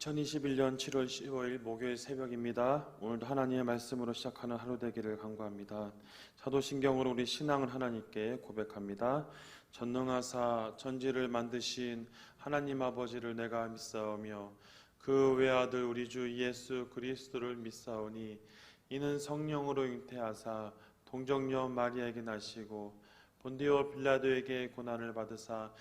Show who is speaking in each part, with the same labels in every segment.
Speaker 1: 2021년 7월 15일 목요일 새벽입니다. 오늘도 하나님의 말씀으로 시작하는 하루 되기를 간구합니다. 사도신경으로 우리 신앙을 하나님께 고백합니다. 전능하사 천지를 만드신 하나님 아버지를 내가 믿사오며 그 외아들 우리 주 예수 그리스도를 믿사오니 이는 성령으로 잉태하사 동정녀 마리아에게 나시고 본디오 빌라도에게 고난을 받으사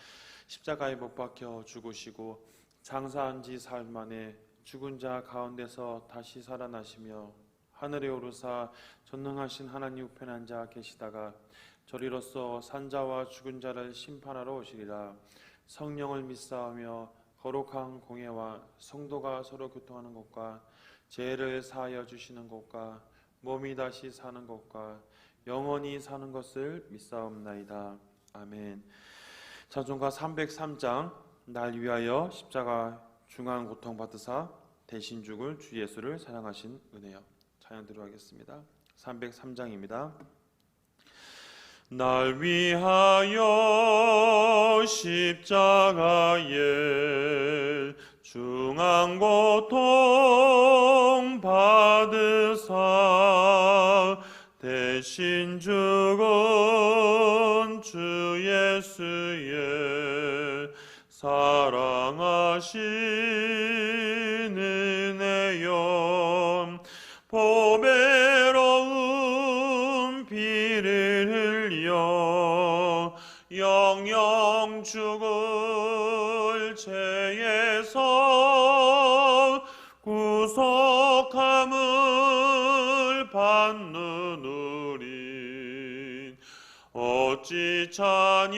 Speaker 1: 십자가에 못 박혀 죽으시고 장사한 지 사흘 만에 죽은 자 가운데서 다시 살아나시며 하늘에 오르사 전능하신 하나님 우편에 앉아 계시다가 저리로서 산자와 죽은 자를 심판하러 오시리라. 성령을 믿사오며 거룩한 공예와 성도가 서로 교통하는 것과 죄를 사하여 주시는 것과 몸이 다시 사는 것과 영원히 사는 것을 믿사옵나이다. 아멘. 찬송가 303장 날 위하여 십자가 중한 고통 받으사 대신 죽을 주 예수를 사랑하신 은혜여. 찬양 들어가겠습니다. 303장입니다. 날 위하여 십자가에 중한 고통 받으사 대신 죽은 주 예수의 사랑하신 은혜여. 보배로운 피를 흘려 영영 죽을 죄에서 구속함을 받는 우리 어찌 찬양하나이까.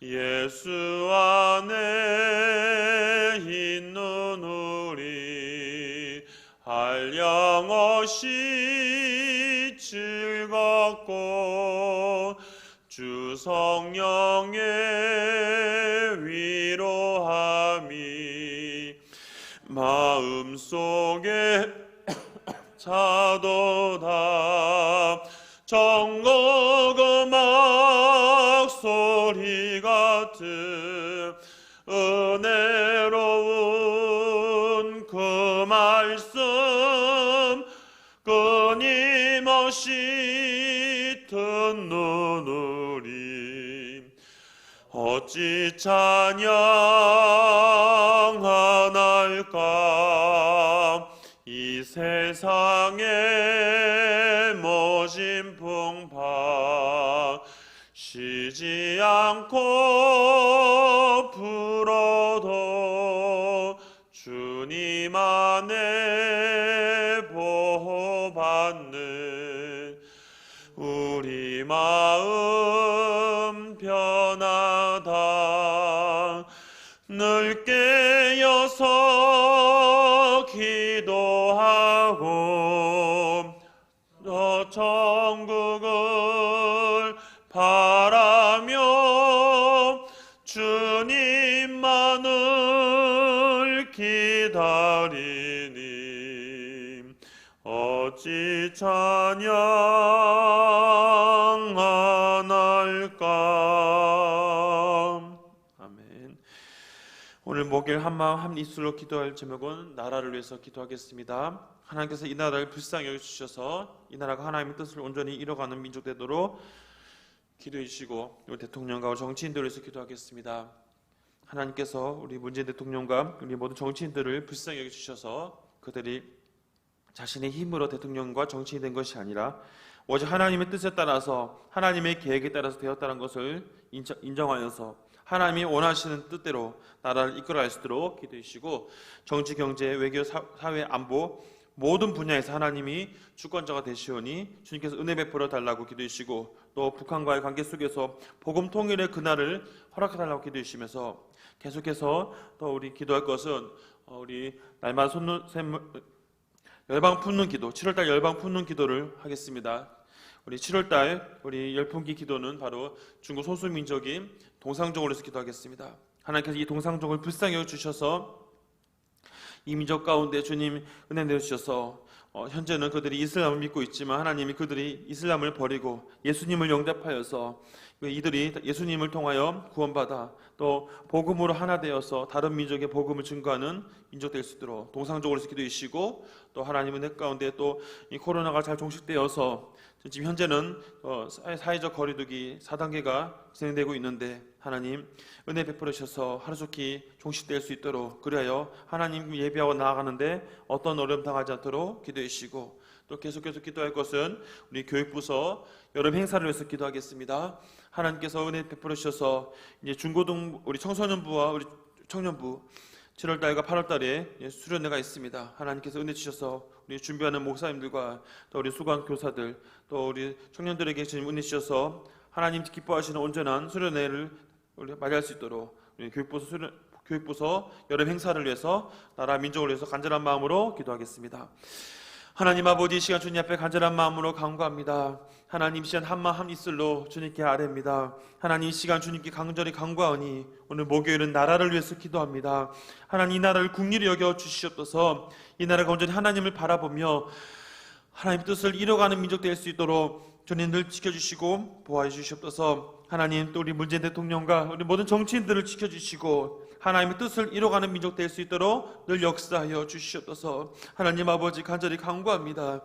Speaker 1: 예수 안에 있는 우리 한량없이 즐겁고 주 성령의 위로함이 마음속에 차도다. 정거 음악 소리 같은 은혜로운 그 말씀 끊임없이 듣는 우리 어찌 찬양하나이까. 이 세상의 모진 풍파 쉬지 않고 불어도 주님 안에 보호받는 우리 마음 편하다. 늘 깨어서 기도하고 저 천국을 바라며 주님만을 기다리니 어찌 찬양하나이까. 아멘. 오늘 목요일 한마음 한입술로 기도할 제목은 나라를 위해서 기도하겠습니다. 하나님께서 이 나라를 불쌍히 여겨주셔서 이 나라가 하나님의 뜻을 온전히 이뤄가는 민족 되도록 기도해 주시고 우리 대통령과 정치인들을 위해서 기도하겠습니다. 하나님께서 우리 문재인 대통령과 우리 모든 정치인들을 불쌍히 여겨주셔서 그들이 자신의 힘으로 대통령과 정치인이 된 것이 아니라 오직 하나님의 뜻에 따라서 하나님의 계획에 따라서 되었다는 것을 인정하여서 하나님이 원하시는 뜻대로 나라를 이끌어갈 수 있도록 기도해 주시고 정치, 경제, 외교, 사회, 안보 모든 분야에서 하나님이 주권자가 되시오니 주님께서 은혜 베풀어 달라고 기도해 주시고 또 북한과의 관계 속에서 복음 통일의 그날을 허락해 달라고 기도해 주시면서 계속해서 또 우리 기도할 것은 우리 날마다 열방 품는 기도, 7월달 열방 품는 기도를 하겠습니다. 우리 7월달 우리 열풍기 기도는 바로 중국 소수민족인 동상족을 위해서 기도하겠습니다. 하나님께서 이 동상족을 불쌍히 여겨주셔서 이 민족 가운데 주님 은혜 내주셔서 현재는 그들이 이슬람을 믿고 있지만 하나님이 그들이 이슬람을 버리고 예수님을 영접하여서 이들이 예수님을 통하여 구원받아 또 복음으로 하나 되어서 다른 민족의 복음을 증거하는 민족 될 수 있도록 동상적으로 기도해 주시고, 또 하나님은 내 가운데 또 이 코로나가 잘 종식되어서 지금 현재는 사회적 거리두기 4단계가 진행되고 있는데, 하나님 은혜 베풀어 주셔서 하루속히 종식될 수 있도록, 그리하여 하나님 예배하고 나아가는데 어떤 어려움 당하지 않도록 기도해 주시고, 또 계속해서 기도할 것은 우리 교육부서 여름 행사를 위해서 기도하겠습니다. 하나님께서 은혜 베풀어 주셔서 이제 중고등 우리 청소년부와 우리 청년부 7월달과 8월달에 수련회가 있습니다. 하나님께서 은혜 주셔서 우리 준비하는 목사님들과 또 우리 수강 교사들 또 우리 청년들에게 주님 은혜 주셔서 하나님 기뻐하시는 온전한 수련회를 우리 맞이할 수 있도록 우리 교육부서 여름 행사를 위해서 나라 민족을 위해서 간절한 마음으로 기도하겠습니다. 하나님 아버지, 이 시간 주님 앞에 간절한 마음으로 간구합니다. 하나님, 이 시간 한마음 한입술로 주님께 아뢰입니다. 하나님, 이 시간 주님께 간절히 간구하오니 오늘 목요일은 나라를 위해서 기도합니다. 하나님, 이 나라를 국리로 여겨 주시옵소서. 이 나라가 온전히 하나님을 바라보며 하나님의 뜻을 이뤄가는 민족 될 수 있도록 주님 늘 지켜주시고 보호해 주시옵소서. 하나님, 또 우리 문재인 대통령과 우리 모든 정치인들을 지켜주시고 하나님의 뜻을 이뤄가는 민족 될 수 있도록 늘 역사하여 주시옵소서. 하나님 아버지, 간절히 간구합니다.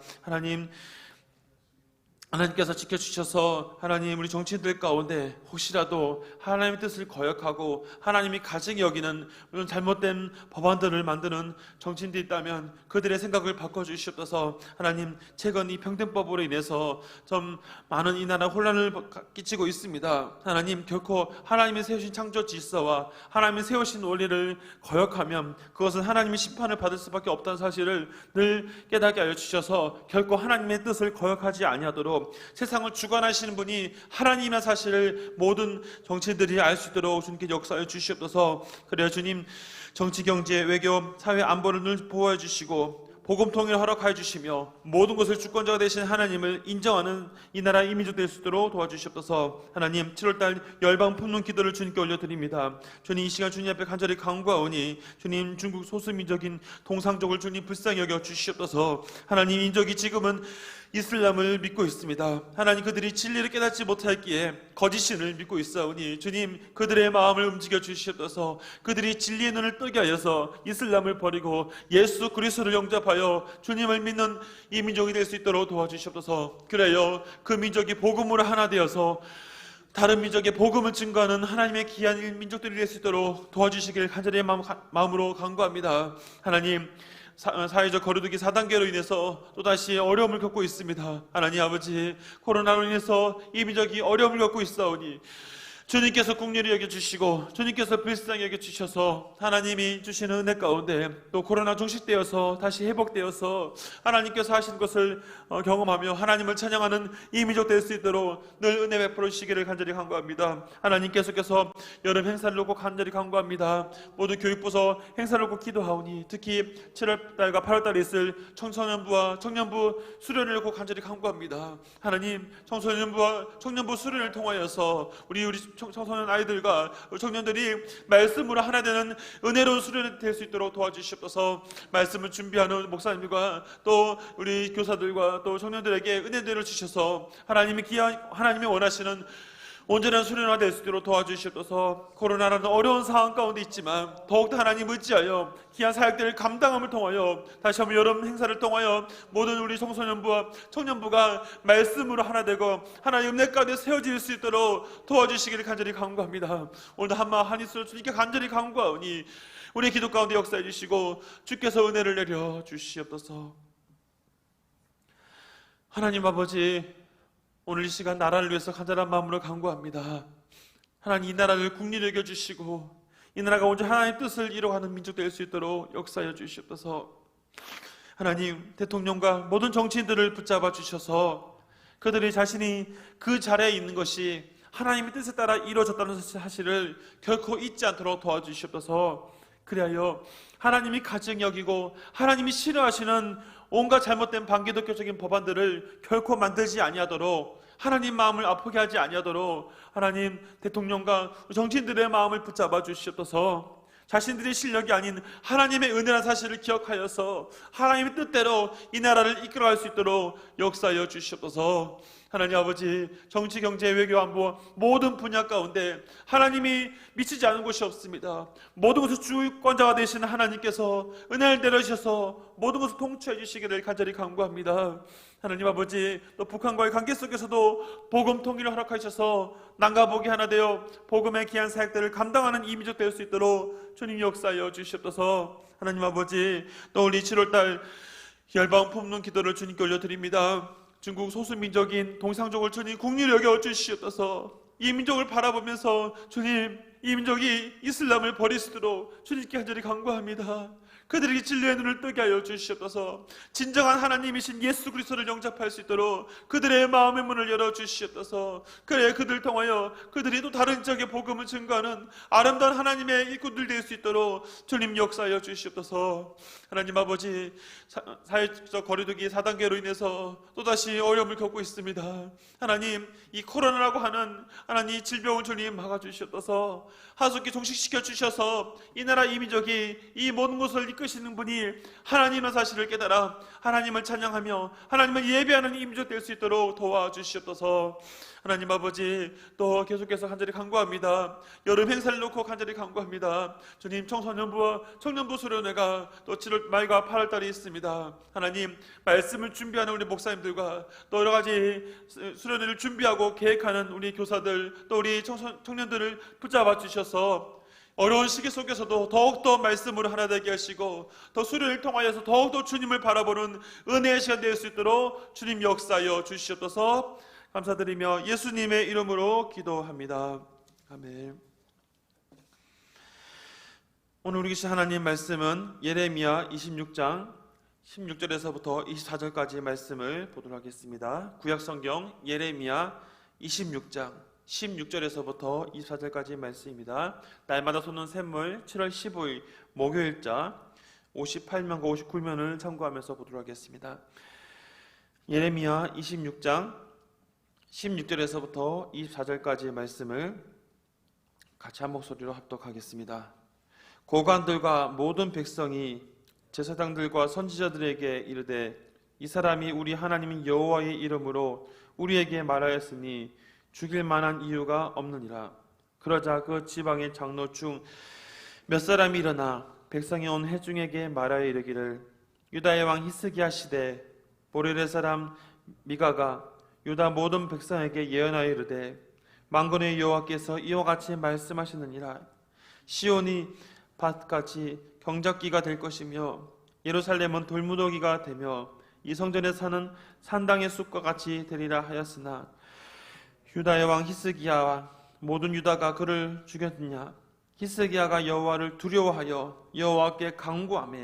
Speaker 1: 하나님께서 지켜주셔서 하나님 우리 정치인들 가운데 혹시라도 하나님의 뜻을 거역하고 하나님이 가증히 여기는 이런 잘못된 법안들을 만드는 정치인들이 있다면 그들의 생각을 바꿔주시옵소서. 하나님, 최근 이 평등법으로 인해서 좀 많은 이 나라 혼란을 끼치고 있습니다. 하나님, 결코 하나님이 세우신 창조 질서와 하나님이 세우신 원리를 거역하면 그것은 하나님의 심판을 받을 수밖에 없다는 사실을 늘 깨닫게 하여 주셔서 결코 하나님의 뜻을 거역하지 아니하도록 세상을 주관하시는 분이 하나님이라는 사실을 모든 정치인들이 알 수 있도록 주님께 역사해 주시옵소서. 그래야 주님, 정치, 경제, 외교, 사회 안보를 늘 보호해 주시고 복음 통일을 허락하여 주시며 모든 것을 주권자가 되신 하나님을 인정하는 이 나라 이민족 될 수 있도록 도와주시옵소서. 하나님, 7월달 열방 품는 기도를 주님께 올려드립니다. 주님, 이 시간 주님 앞에 간절히 간구하오니 주님, 중국 소수민족인 동상족을 주님 불쌍히 여겨 주시옵소서. 하나님, 민족이 지금은 이슬람을 믿고 있습니다. 하나님, 그들이 진리를 깨닫지 못하였기에 거짓신을 믿고 있사오니 주님, 그들의 마음을 움직여 주시옵소서. 그들이 진리의 눈을 뜨게 하여서 이슬람을 버리고 예수 그리스도를 영접하여 주님을 믿는 이 민족이 될 수 있도록 도와주시옵소서. 그래요, 그 민족이 복음으로 하나 되어서 다른 민족의 복음을 증거하는 하나님의 귀한 민족들이 될 수 있도록 도와주시길 간절히 마음으로 간구합니다. 하나님, 사회적 거리두기 4단계로 인해서 또다시 어려움을 겪고 있습니다. 하나님 아버지, 코로나로 인해서 이 민족이 어려움을 겪고 있사오니 주님께서 긍휼히 여겨주시고 주님께서 불쌍히 여겨주셔서 하나님이 주시는 은혜 가운데 또 코로나 종식되어서 다시 회복되어서 하나님께서 하신 것을 경험하며 하나님을 찬양하는 이 민족 될 수 있도록 늘 은혜 베풀어 주시기를 간절히 간구합니다. 하나님, 계속해서 여름 행사를 놓고 간절히 간구합니다. 모두 교육부서 행사를 놓고 기도하오니 특히 7월달과 8월달에 있을 청소년부와 청년부 수련을 놓고 간절히 간구합니다. 하나님, 청소년부와 청년부 수련을 통하여서 우리 청소년 아이들과 청년들이 말씀으로 하나 되는 은혜로운 수련이 될 수 있도록 도와주시옵소서. 말씀을 준비하는 목사님들과 또 우리 교사들과 또 청년들에게 은혜들을 주셔서 하나님이 원하시는 온전한 수련화 될 수 있도록 도와주시옵소서. 코로나라는 어려운 상황 가운데 있지만 더욱더 하나님 의지하여 귀한 사역들을 감당함을 통하여 다시 한번 여름 행사를 통하여 모든 우리 청소년부와 청년부가 말씀으로 하나 되고 하나님 은혜 가운데 세워질 수 있도록 도와주시기를 간절히 간구합니다. 오늘도 한마음 한입술 주님께 간절히 간구하오니 우리의 기도 가운데 역사해 주시고 주께서 은혜를 내려 주시옵소서. 하나님 아버지, 오늘 이 시간 나라를 위해서 간절한 마음으로 간구합니다. 하나님, 이 나라를 국리로 여겨주시고 이 나라가 온전히 하나님의 뜻을 이뤄가는 민족 될 수 있도록 역사하여 주시옵소서. 하나님, 대통령과 모든 정치인들을 붙잡아 주셔서 그들이 자신이 그 자리에 있는 것이 하나님의 뜻에 따라 이루어졌다는 사실을 결코 잊지 않도록 도와주시옵소서. 그리하여 하나님이 가증히 여기고 하나님이 싫어하시는 온갖 잘못된 반기독교적인 법안들을 결코 만들지 아니하도록 하나님 마음을 아프게 하지 아니하도록 하나님, 대통령과 정치인들의 마음을 붙잡아 주시옵소서. 자신들의 실력이 아닌 하나님의 은혜라는 사실을 기억하여서 하나님의 뜻대로 이 나라를 이끌어갈 수 있도록 역사하여 주시옵소서. 하나님 아버지, 정치, 경제, 외교, 안보 모든 분야 가운데 하나님이 미치지 않은 곳이 없습니다. 모든 것을 주권자가 되시는 하나님께서 은혜를 내려주셔서 모든 것을 통치해 주시기를 간절히 간구합니다. 하나님 아버지, 또 북한과의 관계 속에서도 복음 통일을 허락하셔서 남과 북이 하나 되어 복음의 귀한 사역들을 감당하는 이민족 될 수 있도록 주님 역사하여 주시옵소서. 하나님 아버지, 또 우리 7월달 열방 품는 기도를 주님께 올려드립니다. 중국 소수민족인 동상족을 주님 국리를 여겨 주시옵소서. 이 민족을 바라보면서 주님, 이 민족이 이슬람을 버릴 수 있도록 주님께 간절히 간구합니다. 그들에게 진리의 눈을 뜨게 하여 주시옵소서. 진정한 하나님이신 예수 그리스도를 영접할 수 있도록 그들의 마음의 문을 열어 주시옵소서. 그래 그들 통하여 그들이 또 다른 지역의 복음을 증거하는 아름다운 하나님의 일꾼들 될 수 있도록 주님 역사하여 주시옵소서. 하나님 아버지, 사회적 거리두기 4단계로 인해서 또다시 어려움을 겪고 있습니다. 하나님, 이 코로나라고 하는 하나님 질병을 주님 막아주시옵소서. 하숙기 종식시켜 주셔서 이 나라 이 민족이 이 모든 것을 이끄시는 분이 하나님의 사실을 깨달아 하나님을 찬양하며 하나님을 예배하는 이 민족 될 수 있도록 도와주시옵소서. 하나님 아버지, 또 계속해서 간절히 간구합니다. 여름 행사를 놓고 간절히 간구합니다. 주님, 청소년부와 청년부 수련회가 또 7월 말과 8월 달에 있습니다. 하나님, 말씀을 준비하는 우리 목사님들과 또 여러 가지 수련회를 준비하고 계획하는 우리 교사들, 또 우리 청년들을 붙잡아 주셔서 어려운 시기 속에서도 더욱더 말씀으로 하나 되게 하시고 더 수련을 통하여서 더욱더 주님을 바라보는 은혜의 시간 될 수 있도록 주님 역사하여 주시옵소서. 감사드리며 예수님의 이름으로 기도합니다. 아멘. 오늘 우리 계신 하나님 말씀은 예레미야 26장 16절에서부터 24절까지 말씀을 보도록 하겠습니다. 구약성경 예레미야 26장 16절에서부터 24절까지 말씀입니다. 날마다 솟는 샘물 7월 15일 목요일자 58면과 59면을 참고하면서 보도록 하겠습니다. 예레미야 26장 16절에서부터 24절까지의 말씀을 같이 한 목소리로 합독하겠습니다. 고관들과 모든 백성이 제사장들과 선지자들에게 이르되 이 사람이 우리 하나님 여호와의 이름으로 우리에게 말하였으니 죽일 만한 이유가 없느니라. 그러자 그 지방의 장로 중 몇 사람이 일어나 백성이 온 회중에게 말하여 이르기를 유다의 왕 히스기야 시대 보레레 사람 미가가 유다 모든 백성에게 예언하여 이르되 만군의 여호와께서 이와 같이 말씀하시느니라. 시온이 밭같이 경작기가 될 것이며 예루살렘은 돌무더기가 되며 이 성전에 사는 산당의 숲과 같이 되리라 하였으나 유다의 왕 히스기야와 모든 유다가 그를 죽였느냐. 히스기야가 여호와를 두려워하여 여호와께 간구하며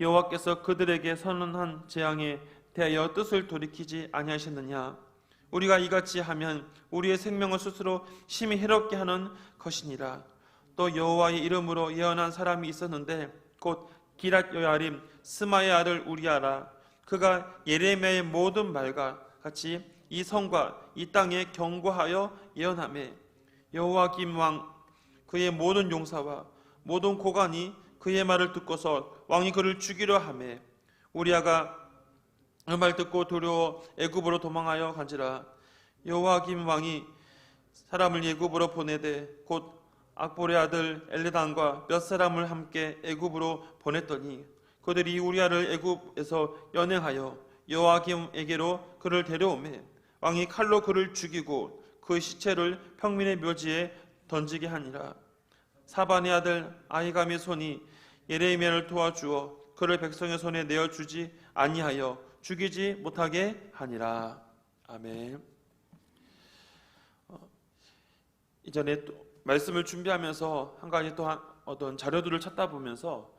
Speaker 1: 여호와께서 그들에게 선언한 재앙에 대하여 뜻을 돌이키지 아니하셨느냐. 우리가 이같이 하면 우리의 생명을 스스로 심히 해롭게 하는 것이니라. 또 여호와의 이름으로 예언한 사람이 있었는데 곧 기랏 여야림 스마의 아들 우리아라. 그가 예레미야의 모든 말과 같이 이 성과 이 땅에 경고하여 예언하며 여호와김 왕 그의 모든 용사와 모든 고관이 그의 말을 듣고서 왕이 그를 죽이려 하며 우리아가 그 말 듣고 두려워 애굽으로 도망하여 간지라. 여호와김 왕이 사람을 애굽으로 보내되 곧 악볼의 아들 엘레단과 몇 사람을 함께 애굽으로 보냈더니 그들이 우리아를 애굽에서 연행하여 여호와김에게로 그를 데려오매 왕이 칼로 그를 죽이고 그 시체를 평민의 묘지에 던지게 하니라. 사반의 아들 아히감의 손이 예레미야를 도와주어 그를 백성의 손에 내어주지 아니하여 죽이지 못하게 하니라. 아멘. 이전에 또 말씀을 준비하면서 한 가지 또 어떤 자료들을 찾다 보면서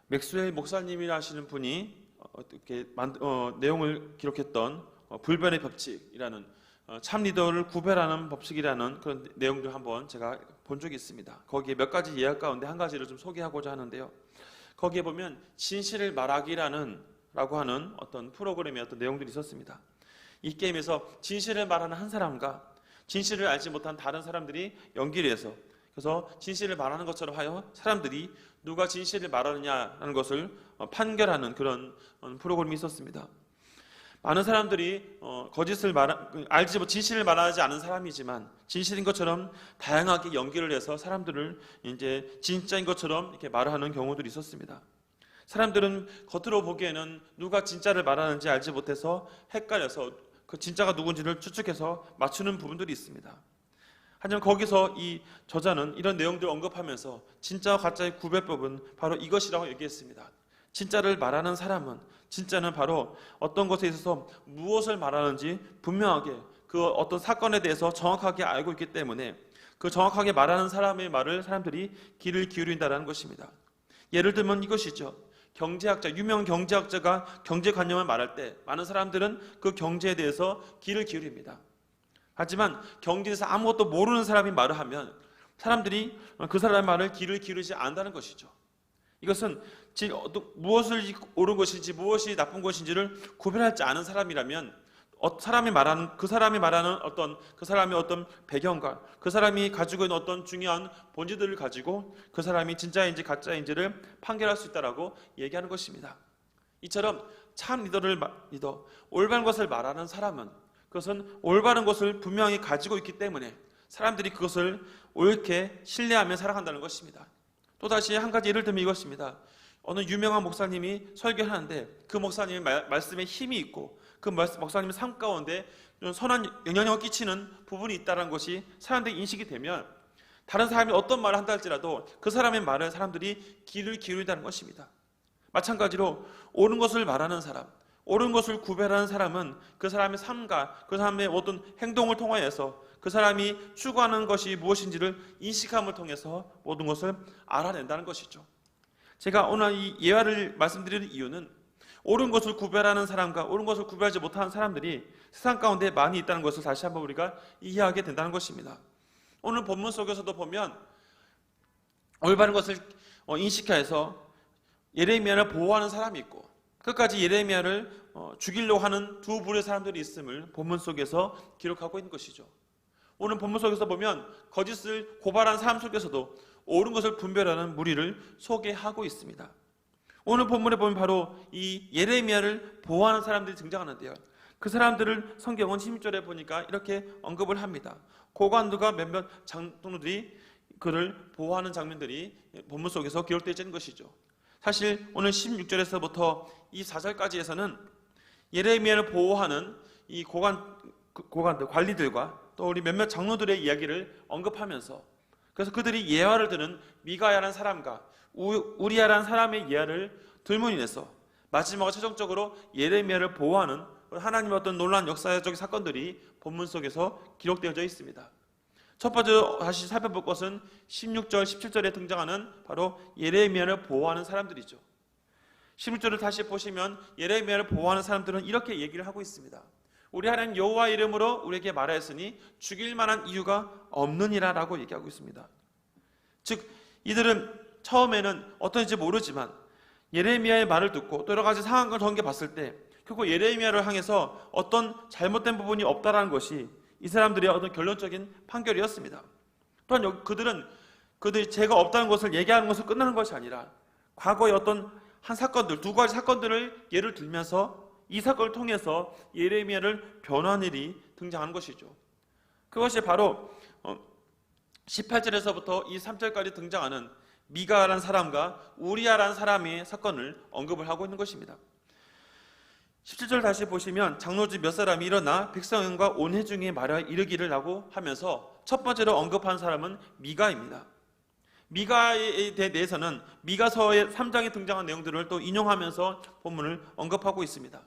Speaker 1: 맥스웰 목사님이라 하시는 분이 이렇게 내용을 기록했던 불변의 법칙이라는 참 리더를 구별하는 법칙이라는 그런 내용들 한번 제가 본 적이 있습니다. 거기에 몇 가지 예약 가운데 한 가지를 좀 소개하고자 하는데요. 거기에 보면 진실을 말하기라는 라고 하는 어떤 프로그램의 어떤 내용들이 있었습니다. 이 게임에서 진실을 말하는 한 사람과 진실을 알지 못한 다른 사람들이 연기를 해서 그래서 진실을 말하는 것처럼 하여 사람들이 누가 진실을 말하느냐라는 것을 판결하는 그런 프로그램이 있었습니다. 많은 사람들이 진실을 말하지 않은 사람이지만 진실인 것처럼 다양하게 연기를 해서 사람들을 이제 진짜인 것처럼 이렇게 말하는 경우들이 있었습니다. 사람들은 겉으로 보기에는 누가 진짜를 말하는지 알지 못해서 헷갈려서 그 진짜가 누군지를 추측해서 맞추는 부분들이 있습니다. 하지만 거기서 이 저자는 이런 내용들을 언급하면서 진짜와 가짜의 구별법은 바로 이것이라고 얘기했습니다. 진짜를 말하는 사람은, 진짜는 바로 어떤 것에 있어서 무엇을 말하는지 분명하게 그 어떤 사건에 대해서 정확하게 알고 있기 때문에 그 정확하게 말하는 사람의 말을 사람들이 귀를 기울인다는 것입니다. 예를 들면 이것이죠. 유명 경제학자가 경제관념을 말할 때 많은 사람들은 그 경제에 대해서 귀를 기울입니다. 하지만 경제에서 아무것도 모르는 사람이 말을 하면 사람들이 그 사람의 말을 귀를 기울이지 않는다는 것이죠. 이것은 무엇을 옳은 것인지 무엇이 나쁜 것인지를 구별하지 않은 사람이라면 그 사람이 말하는 그 사람의 어떤 배경과 그 사람이 가지고 있는 어떤 중요한 본질들을 가지고 그 사람이 진짜인지 가짜인지를 판결할 수 있다라고 얘기하는 것입니다. 이처럼 참 리더, 올바른 것을 말하는 사람은 그것은 올바른 것을 분명히 가지고 있기 때문에 사람들이 그것을 옳게 신뢰하며 살아간다는 것입니다. 또다시 한 가지 예를 들면 이것입니다. 어느 유명한 목사님이 설교하는데 그 목사님의 말씀에 힘이 있고 그 목사님의 삶 가운데 선한 영향력을 끼치는 부분이 있다는 것이 사람들이 인식이 되면 다른 사람이 어떤 말을 한다 할지라도 그 사람의 말을 사람들이 귀를 기울인다는 것입니다. 마찬가지로 옳은 것을 말하는 사람, 옳은 것을 구별하는 사람은 그 사람의 삶과 그 사람의 어떤 행동을 통하여서 그 사람이 추구하는 것이 무엇인지를 인식함을 통해서 모든 것을 알아낸다는 것이죠. 제가 오늘 이 예화를 말씀드리는 이유는 옳은 것을 구별하는 사람과 옳은 것을 구별하지 못하는 사람들이 세상 가운데 많이 있다는 것을 다시 한번 우리가 이해하게 된다는 것입니다. 오늘 본문 속에서도 보면 올바른 것을 인식해서 예레미야를 보호하는 사람이 있고 끝까지 예레미야를 죽이려고 하는 두 부류의 사람들이 있음을 본문 속에서 기록하고 있는 것이죠. 오늘 본문 속에서 보면 거짓을 고발한 사람 속에서도 옳은 것을 분별하는 무리를 소개하고 있습니다. 오늘 본문에 보면 바로 이 예레미야를 보호하는 사람들이 등장하는데요. 그 사람들을 성경은 16절에 보니까 이렇게 언급을 합니다. 고관들과 몇몇 장로들이 그를 보호하는 장면들이 본문 속에서 기록되어 있는 것이죠. 사실 오늘 16절에서부터 이 4절까지에서는 예레미야를 보호하는 이 고관들, 관리들과 또 우리 몇몇 장로들의 이야기를 언급하면서 그래서 그들이 예화를 들은 미가야라는 사람과 우리야라는 사람의 예화를 들문 인해서 마지막으로 최종적으로 예레미야를 보호하는 하나님의 어떤 놀라운 역사적 사건들이 본문 속에서 기록되어져 있습니다. 첫 번째 다시 살펴볼 것은 16절, 17절에 등장하는 바로 예레미야를 보호하는 사람들이죠. 16절을 다시 보시면 예레미야를 보호하는 사람들은 이렇게 얘기를 하고 있습니다. 우리 하나님 여호와 이름으로 우리에게 말하였으니 죽일 만한 이유가 없느니라 라고 얘기하고 있습니다. 즉 이들은 처음에는 어떤지 모르지만 예레미야의 말을 듣고 또 여러 가지 상황을 전개봤을 때 결국 예레미야를 향해서 어떤 잘못된 부분이 없다라는 것이 이 사람들의 어떤 결론적인 판결이었습니다. 또한 그들이 죄가 없다는 것을 얘기하는 것을 끝나는 것이 아니라 과거의 어떤 두 가지 사건들을 예를 들면서 이 사건을 통해서 예레미야를 변호한 일이 등장하는 것이죠. 그것이 바로 18절에서부터 이 3절까지 등장하는 미가라는 사람과 우리야라는 사람의 사건을 언급을 하고 있는 것입니다. 17절 다시 보시면 장로들 몇 사람이 일어나 백성과 온 회중에 말하여 이르기를 라고 하면서 첫 번째로 언급한 사람은 미가입니다. 미가에 대해서는 미가서의 3장에 등장한 내용들을 또 인용하면서 본문을 언급하고 있습니다.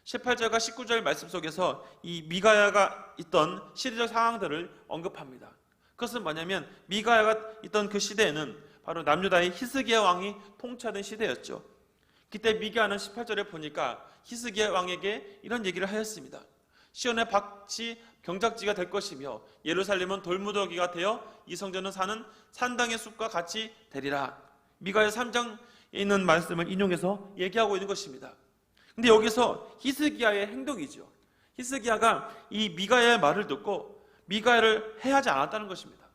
Speaker 1: 18절과 19절 말씀 속에서 이 미가야가 있던 시대적 상황들을 언급합니다. 그것은 뭐냐면 미가야가 있던 그 시대에는 바로 남유다의 히스기야 왕이 통치하던 시대였죠. 그때 미가야는 18절에 보니까 히스기야 왕에게 이런 얘기를 하였습니다. 시온의 밭이 경작지가 될 것이며 예루살렘은 돌무더기가 되어 이 성전은 사는 산당의 숲과 같이 되리라. 미가야 3장에 있는 말씀을 인용해서 얘기하고 있는 것입니다. 근데 여기서 히스기야의 행동이죠. 히스기야가 이 미가야의 말을 듣고 미가야를 해하지 않았다는 것입니다.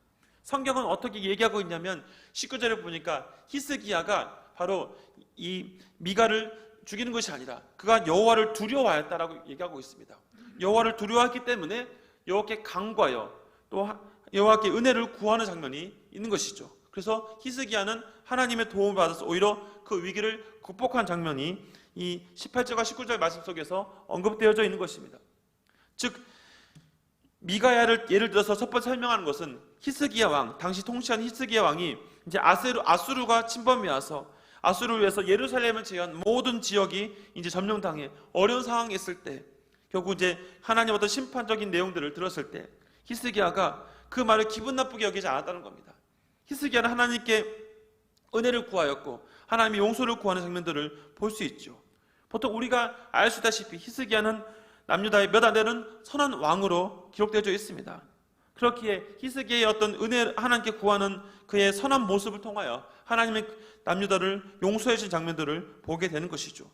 Speaker 1: 성경은 어떻게 얘기하고 있냐면 19절에 보니까 히스기야가 바로 이 미가를 죽이는 것이 아니라 그가 여호와를 두려워하였다라고 얘기하고 있습니다. 여호와를 두려워했기 때문에 여호와께 간구하여 또 여호와께 은혜를 구하는 장면이 있는 것이죠. 그래서 히스기야는 하나님의 도움을 받아서 오히려 그 위기를 극복한 장면이 이 18절과 19절 말씀 속에서 언급되어져 있는 것입니다. 즉 미가야를 예를 들어서 첫 번째 설명하는 것은 히스기야 왕, 당시 통치한 히스기야 왕이 이제 아수르가 침범해 와서 아수르를 위해서 예루살렘을 제외한 모든 지역이 이제 점령당해 어려운 상황에 있을 때, 결국 이제 하나님 어떤 심판적인 내용들을 들었을 때 히스기야가 그 말을 기분 나쁘게 여기지 않았다는 겁니다. 히스기야는 하나님께 은혜를 구하였고 하나님의 용서를 구하는 장면들을 볼 수 있죠. 보통 우리가 알 수 있다시피 히스기야는 남유다의 몇 안 되는 선한 왕으로 기록되어져 있습니다. 그렇기에 히스기야의 어떤 은혜, 하나님께 구하는 그의 선한 모습을 통하여 하나님의 남유다를 용서해 주신 장면들을 보게 되는 것이죠.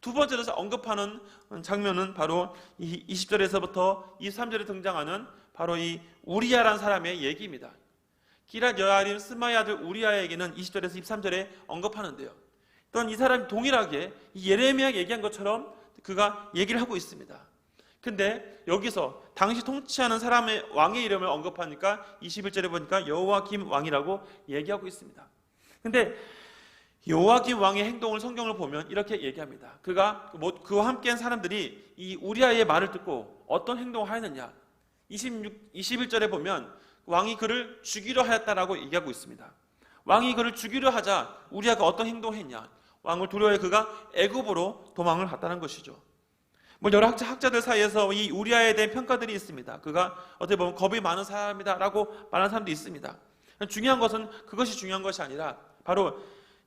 Speaker 1: 두 번째로 언급하는 장면은 바로 이 20절에서부터 23절에 등장하는 바로 이 우리야라는 사람의 얘기입니다. 기랏 여아림 스마의 아들 우리야에게는 20절에서 23절에 언급하는데요. 또한 이 사람이 동일하게 이 예레미야가 얘기한 것처럼 그가 얘기를 하고 있습니다. 근데 여기서 당시 통치하는 사람의 왕의 이름을 언급하니까 21절에 보니까 여호와김 왕이라고 얘기하고 있습니다. 근데 여호와김 왕의 행동을 성경을 보면 이렇게 얘기합니다. 그와 함께한 사람들이 이 우리아의 말을 듣고 어떤 행동을 하였느냐. 21절에 보면 왕이 그를 죽이려 하였다라고 얘기하고 있습니다. 왕이 그를 죽이려 하자 우리아가 어떤 행동을 했냐. 왕을 두려워해 그가 애굽으로 도망을 갔다는 것이죠. 여러 학자들 사이에서 이 우리아에 대한 평가들이 있습니다. 그가 어떻게 보면 겁이 많은 사람이다라고 말하는 사람도 있습니다. 중요한 것은 그것이 중요한 것이 아니라 바로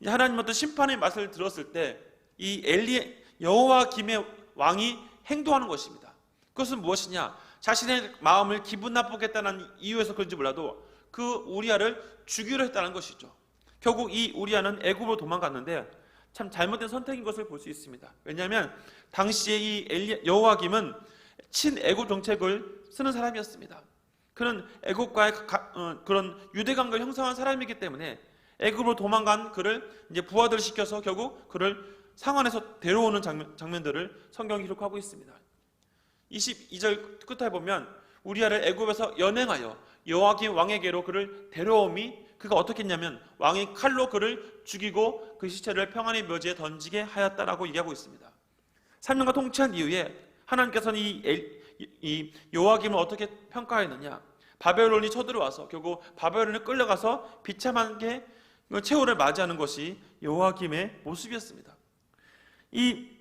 Speaker 1: 하나님 어떤 심판의 맛을 들었을 때 이 여호와김의 왕이 행동하는 것입니다. 그것은 무엇이냐? 자신의 마음을 기분 나쁘게 했다는 이유에서 그런지 몰라도 그 우리아를 죽이려 했다는 것이죠. 결국 이 우리아는 애굽으로 도망갔는데 참 잘못된 선택인 것을 볼 수 있습니다. 왜냐하면 당시에 이 여호와김은 친애굽 정책을 쓰는 사람이었습니다. 그는 애굽과의 그런 유대관계를 형성한 사람이기 때문에 애굽으로 도망간 그를 이제 부하들 시켜서 결국 그를 상안에서 데려오는 장면들을 성경이 기록하고 있습니다. 22절 끝에 보면 우리아를 애굽에서 연행하여 여호와김 왕에게로 그를 데려옴이 그가 어떻게 했냐면 왕이 칼로 그를 죽이고 그 시체를 평안의 묘지에 던지게 하였다라고 얘기하고 있습니다. 3년간 통치한 이후에 하나님께서는 이 여호와김을 어떻게 평가했느냐. 바벨론이 쳐들어와서 결국 바벨론에 끌려가서 비참하게 최후를 맞이하는 것이 여호와김의 모습이었습니다. 이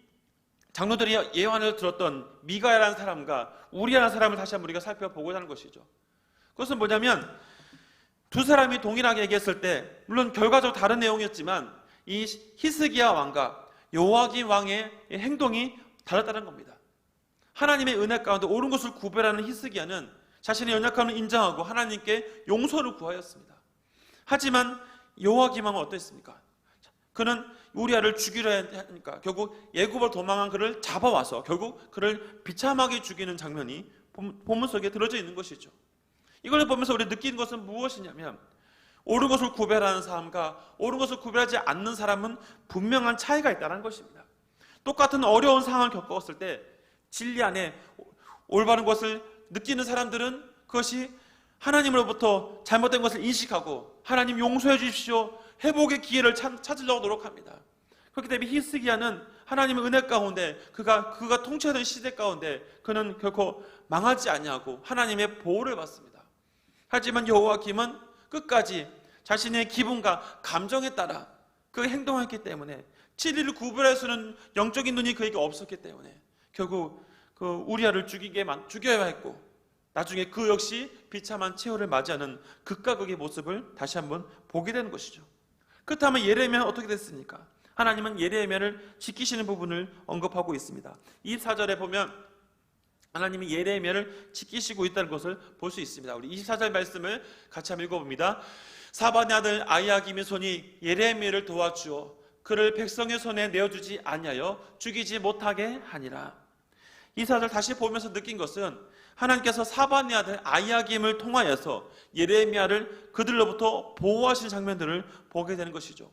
Speaker 1: 장로들이 예언을 들었던 미가야라는 사람과 우리야라는 사람을 다시 한번 우리가 살펴보고자 하는 것이죠. 그것은 뭐냐면 두 사람이 동일하게 얘기했을 때 물론 결과적으로 다른 내용이었지만 이 히스기야 왕과 여호와김 왕의 행동이 달랐다는 겁니다. 하나님의 은혜 가운데 옳은 것을 구별하는 히스기야는 자신의 연약함을 인정하고 하나님께 용서를 구하였습니다. 하지만 여호와김 왕은 어땠습니까? 그는 우리아를 죽이려 하니까 결국 애굽으로 도망한 그를 잡아와서 결국 그를 비참하게 죽이는 장면이 본문 속에 들어져 있는 것이죠. 이걸 보면서 우리 느끼는 것은 무엇이냐면 옳은 것을 구별하는 사람과 옳은 것을 구별하지 않는 사람은 분명한 차이가 있다는 것입니다. 똑같은 어려운 상황을 겪었을 때 진리 안에 올바른 것을 느끼는 사람들은 그것이 하나님으로부터 잘못된 것을 인식하고 하나님 용서해 주십시오, 회복의 기회를 찾으려고 노력합니다. 그렇기 때문에 히스기야는 하나님의 은혜 가운데 그가 통치하던 시대 가운데 그는 결코 망하지 아니하고 하나님의 보호를 받습니다. 하지만 여호와김은 끝까지 자신의 기분과 감정에 따라 그 행동했기 때문에 진리를 구별할 수 있는 영적인 눈이 그에게 없었기 때문에 결국 그 우리아를 죽여야 했고 나중에 그 역시 비참한 최후를 맞이하는 극과 극의 모습을 다시 한번 보게 되는 것이죠. 그렇다면 예레미야는 어떻게 됐습니까? 하나님은 예레미야를 지키시는 부분을 언급하고 있습니다. 24절에 보면 하나님이 예레미야를 지키시고 있다는 것을 볼 수 있습니다. 우리 24절 말씀을 같이 한번 읽어봅니다. 사반의 아들 아이야김의 손이 예레미야를 도와주어 그를 백성의 손에 내어주지 아니하여 죽이지 못하게 하니라. 이 사절을 다시 보면서 느낀 것은 하나님께서 사반의 아들 아이야김을 통하여서 예레미야를 그들로부터 보호하신 장면들을 보게 되는 것이죠.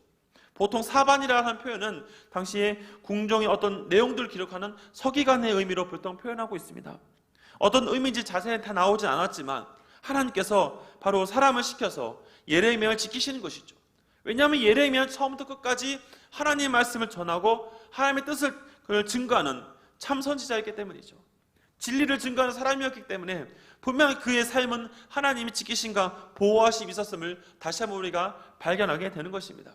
Speaker 1: 보통 사반이라는 표현은 당시에 궁정의 어떤 내용들을 기록하는 서기관의 의미로 보통 표현하고 있습니다. 어떤 의미인지 자세히 다 나오진 않았지만 하나님께서 바로 사람을 시켜서 예레미야를 지키시는 것이죠. 왜냐하면 예레미야는 처음부터 끝까지 하나님의 말씀을 전하고 하나님의 뜻을 증거하는 참 선지자였기 때문이죠. 진리를 증거하는 사람이었기 때문에 분명히 그의 삶은 하나님이 지키신가 보호하심이 있었음을 다시 한번 우리가 발견하게 되는 것입니다.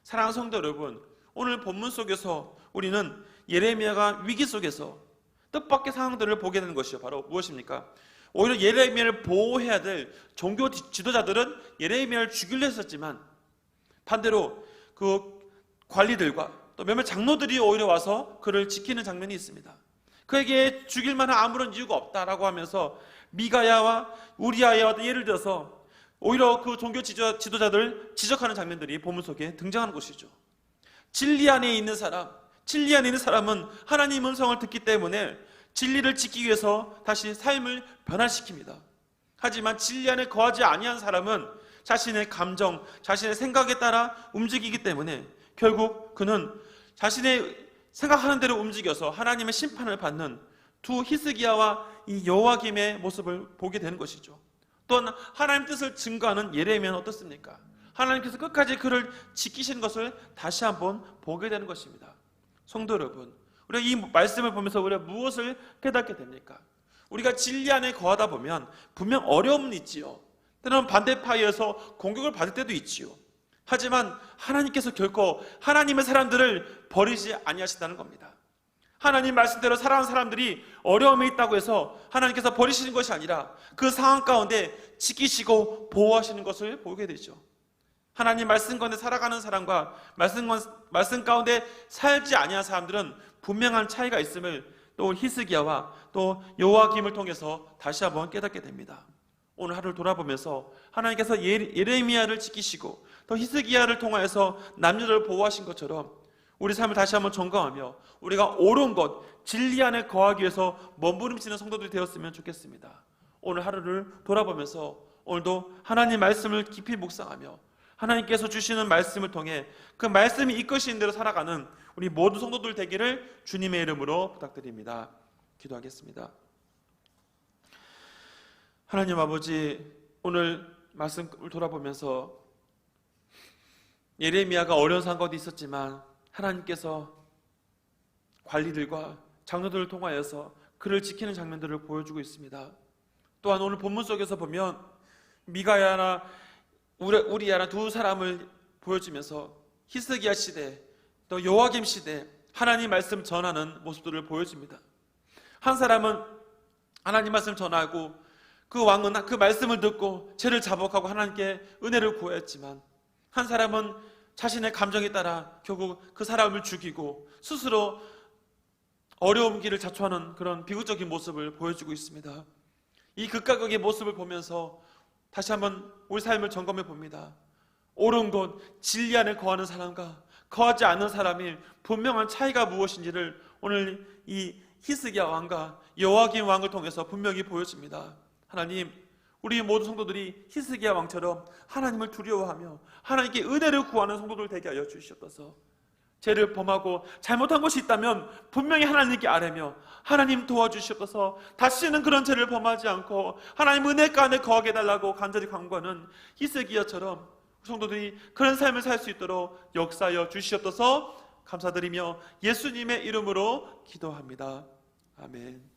Speaker 1: 사랑하는 성도 여러분, 오늘 본문 속에서 우리는 예레미야가 위기 속에서 뜻밖의 상황들을 보게 되는 것이요, 바로 무엇입니까? 오히려 예레미야를 보호해야 될 종교 지도자들은 예레미야를 죽이려 했었지만 반대로 그 관리들과 또 몇몇 장로들이 오히려 와서 그를 지키는 장면이 있습니다. 그에게 죽일 만한 아무런 이유가 없다라고 하면서 미가야와 우리아야와 예를 들어서 오히려 그 종교 지도자들을 지적하는 장면들이 본문 속에 등장하는 것이죠. 진리 안에 있는 사람은 하나님의 음성을 듣기 때문에 진리를 지키기 위해서 다시 삶을 변화시킵니다. 하지만 진리 안에 거하지 아니한 사람은 자신의 감정, 자신의 생각에 따라 움직이기 때문에 결국 그는 자신의 생각하는 대로 움직여서 하나님의 심판을 받는 두 히스기야와 이 여호와김의 모습을 보게 되는 것이죠. 또한 하나님 뜻을 증거하는 예레미야는 어떻습니까? 하나님께서 끝까지 그를 지키시는 것을 다시 한번 보게 되는 것입니다. 성도 여러분, 우리가 이 말씀을 보면서 우리가 무엇을 깨닫게 됩니까? 우리가 진리 안에 거하다 보면 분명 어려움은 있지요. 때로는 반대파에서 공격을 받을 때도 있지요. 하지만 하나님께서 결코 하나님의 사람들을 버리지 아니하신다는 겁니다. 하나님 말씀대로 살아가는 사람들이 어려움이 있다고 해서 하나님께서 버리시는 것이 아니라 그 상황 가운데 지키시고 보호하시는 것을 보게 되죠. 하나님 말씀 가운데 살아가는 사람과 말씀 가운데 살지 아니한 사람들은 분명한 차이가 있음을 또 히스기야와 또 여호와김을 통해서 다시 한번 깨닫게 됩니다. 오늘 하루를 돌아보면서 하나님께서 예레미야를 지키시고 또 히스기야를 통하여서 남녀를 보호하신 것처럼 우리 삶을 다시 한번 점검하며 우리가 옳은 것, 진리 안에 거하기 위해서 몸부림치는 성도들이 되었으면 좋겠습니다. 오늘 하루를 돌아보면서 오늘도 하나님 말씀을 깊이 묵상하며 하나님께서 주시는 말씀을 통해 그 말씀이 이끄시는 대로 살아가는 우리 모든 성도들 되기를 주님의 이름으로 부탁드립니다. 기도하겠습니다. 하나님 아버지, 오늘 말씀을 돌아보면서 예레미야가 어려운 상황도 있었지만 하나님께서 관리들과 장로들을 통하여서 그를 지키는 장면들을 보여주고 있습니다. 또한 오늘 본문 속에서 보면 미가야나 우리야나 두 사람을 보여주면서 히스기야 시대 또 여호와김 시대 하나님 말씀 전하는 모습들을 보여줍니다. 한 사람은 하나님 말씀 전하고 그 왕은 그 말씀을 듣고 죄를 자복하고 하나님께 은혜를 구했지만 한 사람은 자신의 감정에 따라 결국 그 사람을 죽이고 스스로 어려운 길을 자초하는 그런 비극적인 모습을 보여주고 있습니다. 이 극과 극의 모습을 보면서 다시 한번 우리 삶을 점검해 봅니다. 옳은 것, 진리 안에 거하는 사람과 거하지 않는 사람의 분명한 차이가 무엇인지를 오늘 이 히스기야 왕과 여호와김 왕을 통해서 분명히 보여줍니다. 하나님, 우리 모든 성도들이 히스기야 왕처럼 하나님을 두려워하며 하나님께 은혜를 구하는 성도들 되게 하여 주시옵소서. 죄를 범하고 잘못한 것이 있다면 분명히 하나님께 아뢰며 하나님 도와주시옵소서. 다시는 그런 죄를 범하지 않고 하나님 은혜가 안에 거하게 해달라고 간절히 간구하는 히스기야처럼 성도들이 그런 삶을 살 수 있도록 역사하여 주시옵소서. 감사드리며 예수님의 이름으로 기도합니다. 아멘.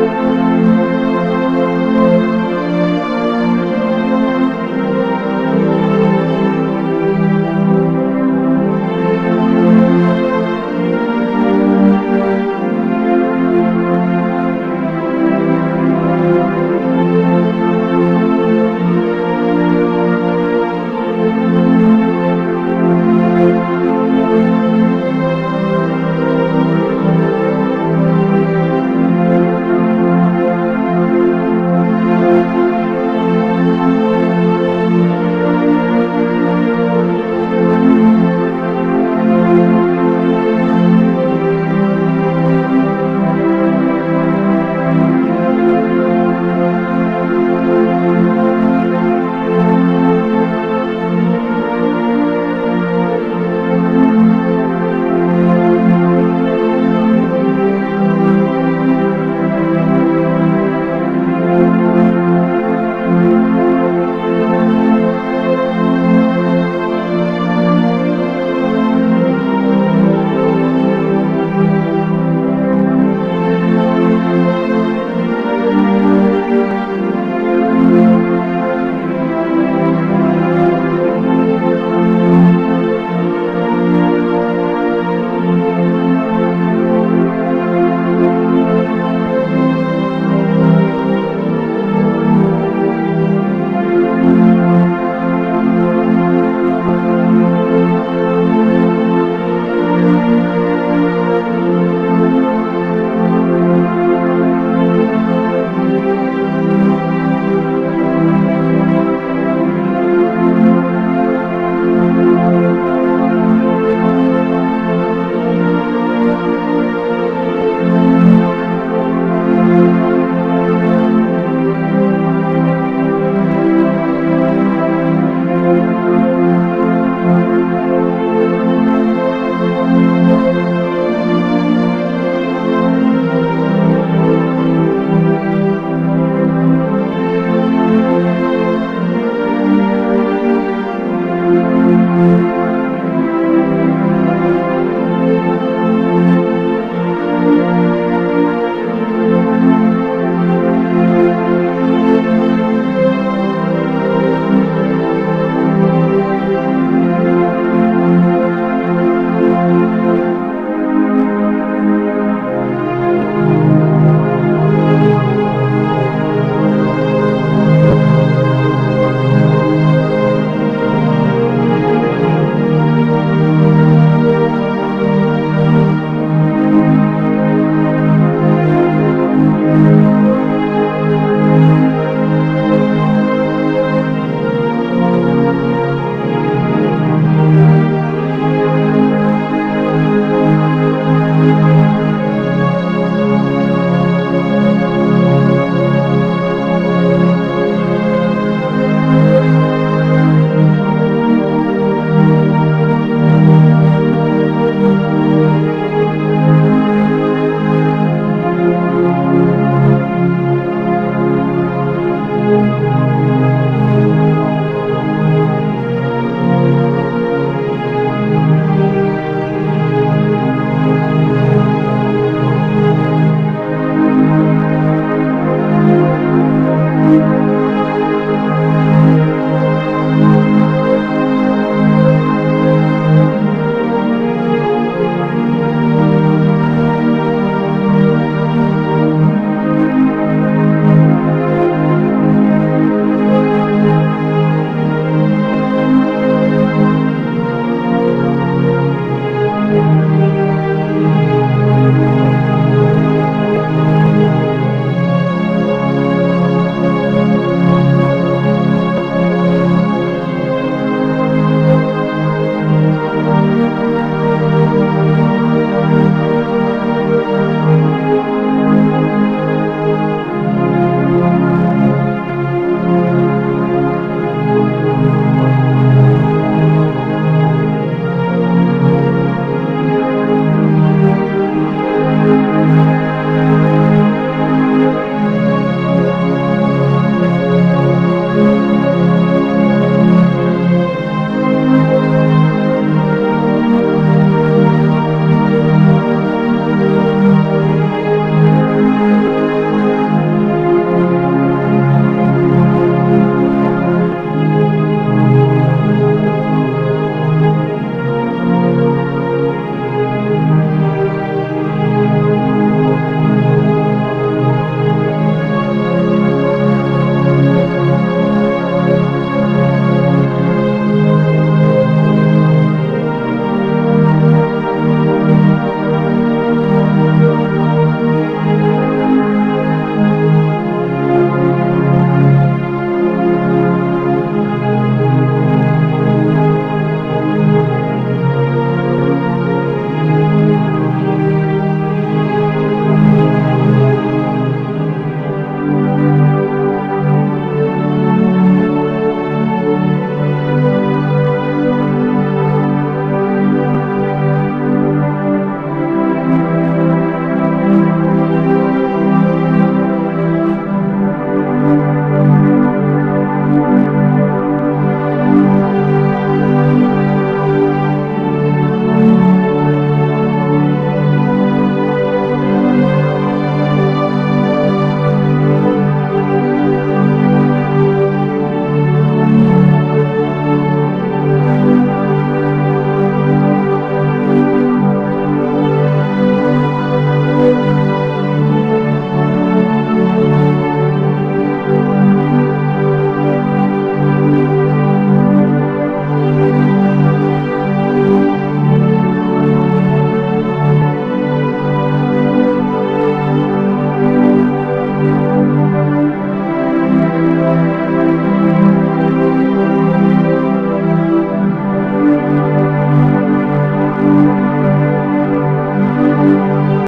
Speaker 1: 주옵소서.